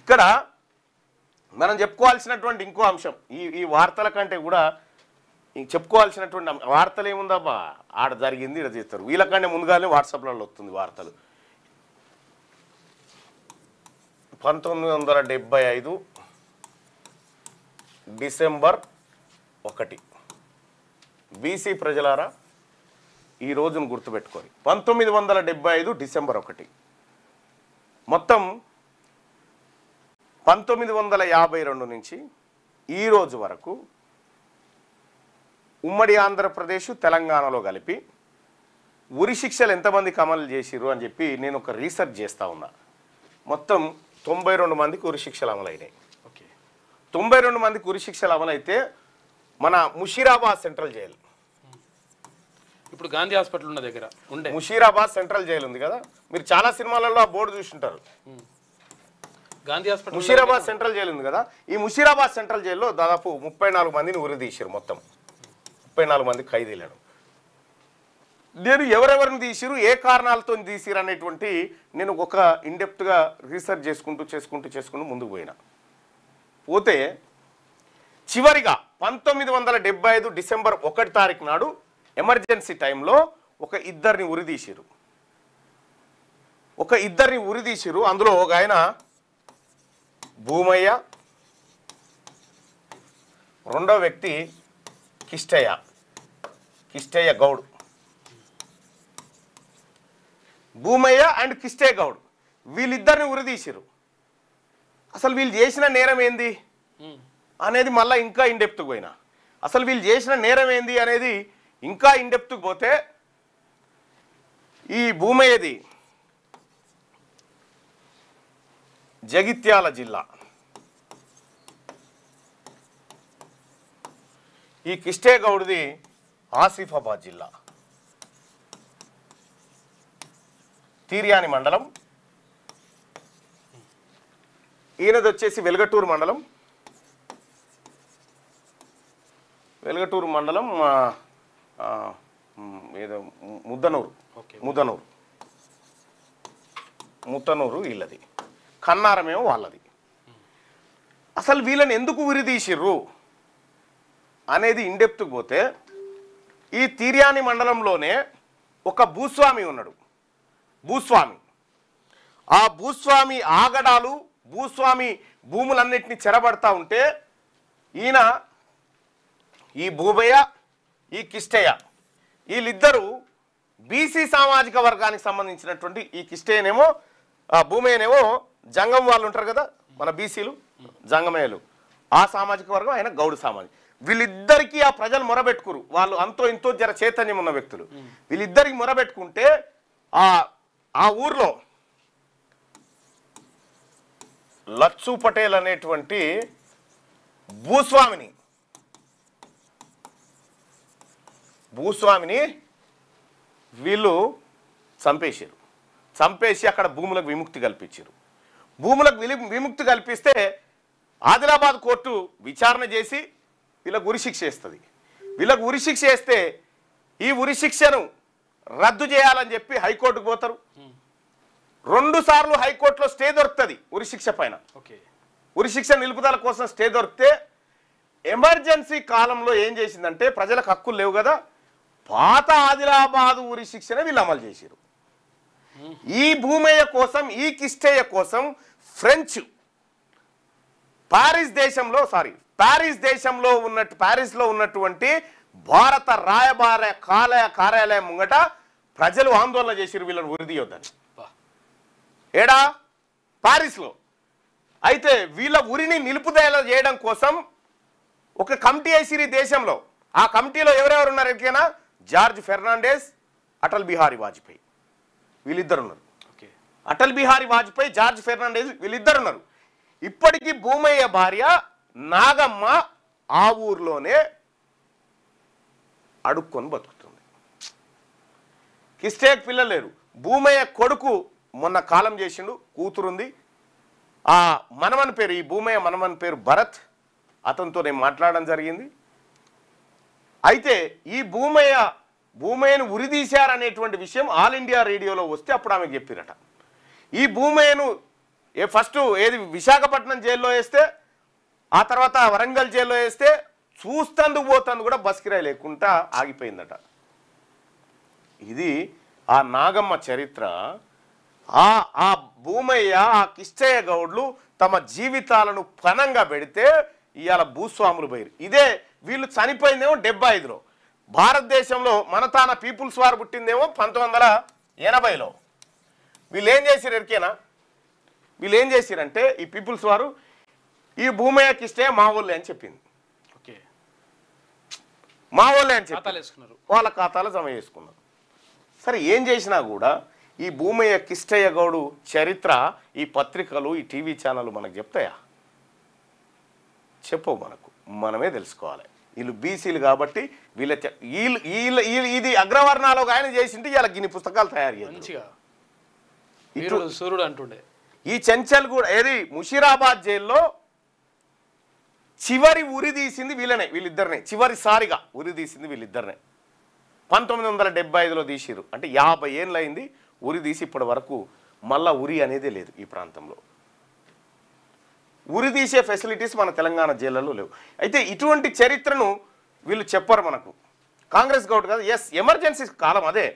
ఇక్కడ మనం చెప్పుకోవాల్సినటువంటి ఇంకో అంశం ఈ వార్తల కంటే కూడా చెప్పుకోవాల్సినటువంటి వార్తలు ఏముందబ్బా ఆడ జరిగింది ఇలా చేస్తారు వీళ్ళకంటే ముందుగానే వాట్సాప్లలో వస్తుంది వార్తలు 1975 డిసెంబర్ 1 బీసీ ప్రజలారా ఈ రోజును గుర్తుపెట్టుకోండి 1975 డిసెంబర్ 1 మొత్తం 1952 నుంచి ఈ రోజు వరకు ఉమ్మడి ఆంధ్రప్రదేశ్ తెలంగాణలో కలిపి ఉరి శిక్షలు ఎంతమందికి అమలు చేసిర్రు అని చెప్పి నేను ఒక రీసెర్చ్ చేస్తూ ఉన్నా మొత్తం 92 మందికి ఉరి శిక్షలు అమలైనాయి. ఓకే 92 మందికి ఉరి శిక్షలు అమలైతే మన ముషీరాబాద్ సెంట్రల్ జైలు ఇప్పుడు గాంధీ హాస్పిటల్ ఉన్న దగ్గర ఉండే ముషీరాబాద్ సెంట్రల్ జైలు ఉంది కదా మీరు చాలా సినిమాలలో ఆ బోర్డు చూసుంటారు Gandhi hospital Musheerabad central jail ఉంది కదా ఈ ముషీరాబాద్ సెంట్రల్ జైల్లో దాదాపు 34 మందిని ఉరి తీసిరు మొత్తం 34 మంది ఖైదీలను నేను ఎవరెవరిని తీసిరు ఏ కారణాలతో తీసిరు అనేటువంటి నేను ఒక ఇన్డెప్త్గా రీసెర్చ్ చేసుకుంటూ ముందుకు పోతే చివరిగా 1975 డిసెంబర్ 1 తారీఖు నాడు ఎమర్జెన్సీ టైంలో ఒక ఇద్దరిని ఉరిదీసిరు అందులో ఒక ఆయన భూమయ్య రెండో వ్యక్తి కిష్టయ్య గౌడ్ భూమయ్య అండ్ కిష్టయ్య గౌడ్ వీళ్ళిద్దరిని ఉరిదీసిరు అసలు వీళ్ళు చేసిన నేరం ఏంది అనేది మళ్ళీ ఇంకా ఇన్డెప్త్కి పోయినా అసలు వీళ్ళు చేసిన నేరం ఏంది అనేది ఇంకా ఇన్డెప్త్కి పోతే ఈ భూమయ్యది జగిత్యాల జిల్లా ఈ కిష్టయ్య గౌడ్ది ఆసిఫాబాద్ జిల్లా తీర్యాని మండలం ఈయనది వచ్చేసి వెలుగటూరు మండలం ఏదో ముద్దనూరు వీళ్ళది కన్నారమేమో వాళ్ళది అసలు వీళ్ళని ఎందుకు ఉరిదీసిర్రు అనేది ఇన్డెప్త్కి పోతే ఈ తీర్యాని మండలంలోనే ఒక భూస్వామి ఉన్నాడు ఆ భూస్వామి ఆగడాలు భూస్వామి భూములన్నిటినీ చెరబడతా ఉంటే ఈయన ఈ భూమయ్య ఈ కిష్టయ్య వీళ్ళిద్దరూ బీసీ సామాజిక వర్గానికి సంబంధించినటువంటి ఈ కిష్టయ్యనేమో భూమయ్యనేమో జంగం వాళ్ళు ఉంటారు కదా మన బీసీలు జంగమయ్యలు ఆ సామాజిక వర్గం ఆయన గౌడు సామాజిక వీళ్ళిద్దరికీ ఆ ప్రజలు మొరబెట్టుకురు వాళ్ళు అంతో ఇంతో జర చైతన్యం ఉన్న వ్యక్తులు వీళ్ళిద్దరికి మొరబెట్టుకుంటే ఆ ఊర్లో లచ్చు పటేల్ అనేటువంటి భూస్వామిని వీళ్ళు చంపేసి అక్కడ భూములకు విముక్తి కల్పించారు విముక్తి కల్పిస్తే ఆదిలాబాద్ కోర్టు విచారణ చేసి వీళ్ళకు ఉరిశిక్ష వేస్తుంది వీళ్ళకు ఉరిశిక్ష వేస్తే ఈ ఉరిశిక్షను రద్దు చేయాలని చెప్పి హైకోర్టుకు పోతారు 2 సార్లు హైకోర్టులో స్టే దొరుకుతుంది ఉరిశిక్ష పైన ఉరిశిక్ష నిలుపుదల కోసం స్టే దొరికితే ఎమర్జెన్సీ కాలంలో ఏం చేసిందంటే ప్రజలకు హక్కులు లేవు కదా పాత ఆదిలాబాద్ ఉరిశిక్షను వీళ్ళు అమలు చేశారు ఈ భూమయ్య కోసం ఈ కిష్టయ్య కోసం ప్యారిస్లో ఉన్నటువంటి భారత రాయబార కార్యాలయం ముంగట ప్రజలు ఆందోళన చేసిరు వీళ్ళని ఉరిదీయొద్దని ఏడా ప్యారిస్లో అయితే వీళ్ళ ఉరిని నిలుపుదల చేయడం కోసం ఒక కమిటీ వేసిరు దేశంలో ఆ కమిటీలో ఎవరెవరు ఉన్నారు ఎట్లైనా జార్జ్ ఫెర్నాండెస్ అటల్ బిహారీ వాజ్పేయి వీళ్ళిద్దరు ఉన్నారు అటల్ బిహారీ వాజ్పేయి జార్జ్ ఫెర్నాండెస్ వీళ్ళిద్దరు ఉన్నారు ఇప్పటికీ భూమయ్య భార్య నాగమ్మ ఆ ఊర్లోనే అడుక్కొని బతుకుతుంది కిష్టయ్యకు పిల్లలు లేరు భూమయ్య కొడుకు మొన్న కాలం చేసిండు కూతురుంది ఆ మనమన్ పేరు ఈ భూమయ్య మనమన్ పేరు భరత్ అతనితో నేను మాట్లాడడం జరిగింది అయితే ఈ భూమయ్యను ఉరిదీశారనేటువంటి విషయం ఆల్ ఇండియా రేడియోలో వస్తే అప్పుడు ఆమెకు చెప్పిరట ఈ భూమయ్యను ఫస్ట్ ఏది విశాఖపట్నం జైల్లో వేస్తే ఆ తర్వాత వరంగల్ జైల్లో వేస్తే చూస్తందుకు పోతందుకు కూడా బస్కిరాయి లేకుండా ఆగిపోయిందట. ఇది ఆ నాగమ్మ చరిత్ర. ఆ భూమయ్య ఆ కిష్టయ్య గౌడ్లు తమ జీవితాలను పణంగా పెడితే ఇవాళ భూస్వాములు పోయారు. ఇదే వీళ్ళు చనిపోయిందేమో 75లో, భారతదేశంలో మనతాన పీపుల్స్ వార్ పుట్టిందేమో 1980లో. వీళ్ళు ఏం చేశారు ఎరికేనా? వీళ్ళు ఏం చేశారంటే ఈ పీపుల్స్ వారు ఈ భూమయ్య కిష్టయ్య మా ఊళ్ళే అని చెప్పింది. ఓకే, మా ఊళ్ళే అని చెప్పి వాళ్ళ ఖాతాలో జమ చేసుకున్నారు. సరే ఏం చేసినా కూడా ఈ భూమయ్య కిష్టయ్య గౌడు చరిత్ర ఈ పత్రికలు ఈ టీవీ ఛానళ్ళు మనకు చెప్తాయా? చెప్పవు. మనమే తెలుసుకోవాలి. వీళ్ళు బీసీలు కాబట్టి వీళ్ళ ఇది అగ్రవర్ణాలు ఆయన చేసింటే ఇలా గిన్ని పుస్తకాలు తయారు చేయాలి. సూర్యుడు అంటుండే ఈ చెంచల్ కూడా ఏది ముషీరాబాద్ జైల్లో చివరి ఉరి తీసింది వీళ్ళిద్దరినే చివరిసారిగా ఉరి తీసింది వీళ్ళిద్దరినే. 1975లో తీసిరు. అంటే 50 ఏళ్ళు అయింది ఉరి తీసి ఇప్పటి వరకు మళ్ళా ఉరి అనేది లేదు ఈ ప్రాంతంలో. ఉరి తీసే ఫెసిలిటీస్ మన తెలంగాణ జైళ్ళలో లేవు. అయితే ఇటువంటి చరిత్రను వీళ్ళు చెప్పరు మనకు. కాంగ్రెస్ గవర్నమెంట్ కదా, ఎమర్జెన్సీ కాలం అదే.